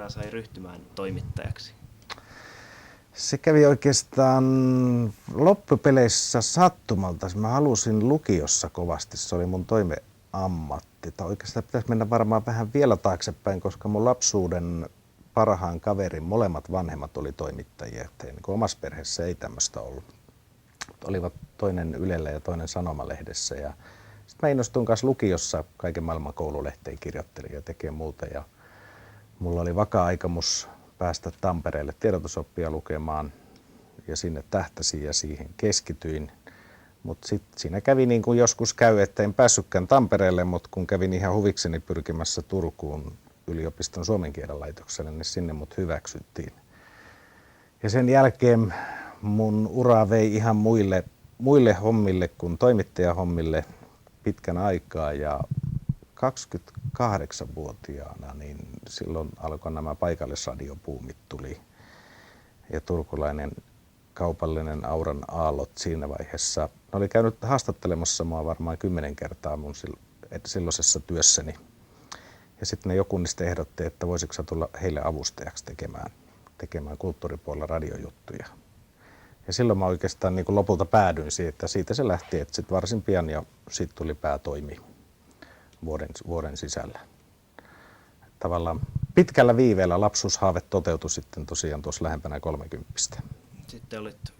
sai ryhtymään toimittajaksi? Se kävi oikeastaan loppupeleissä sattumalta. Mä halusin lukiossa kovasti, se oli mun toimeammatti. Oikeastaan pitäisi mennä varmaan vähän vielä taaksepäin, koska mun lapsuuden parhaan kaverin molemmat vanhemmat oli toimittajia. Niin omassa perheessä ei tämmöistä ollut. Olivat toinen Ylellä ja toinen Sanomalehdessä. Ja sitten mä innostuin kanssa lukiossa kaiken maailman koululehteen kirjoittelin ja tekee muuta. Ja mulla oli vakaa aikomus päästä Tampereelle tiedotusoppia lukemaan ja sinne tähtäsin ja siihen keskityin. Mutta sitten siinä kävi niin kuin joskus käy, että en päässytkään Tampereelle, mutta kun kävin ihan huvikseni pyrkimässä Turkuun yliopiston suomen kielen laitokselle, niin sinne mut hyväksyttiin. Ja sen jälkeen mun ura vei ihan muille hommille kuin toimittajahommille pitkän aikaa ja 28-vuotiaana, niin silloin alkoi nämä paikallisradiobuumit tuli. Ja turkulainen kaupallinen Auran aallot siinä vaiheessa. Ne oli käynyt haastattelemassa mua varmaan 10 kertaa mun silloisessa työssäni. Ja sitten ne joku niistä ehdotti, että voisitko sä tulla heille avustajaksi tekemään kulttuuripuolella radiojuttuja. Ja silloin mä oikeastaan niin kuin lopulta päädyin siihen, että siitä se lähti, että sitten varsin pian ja sitten tuli päätoimi vuoden sisällä. Tavallaan pitkällä viiveellä lapsuushaave toteutui sitten tosiaan tuossa lähempänä 30. Sitten olit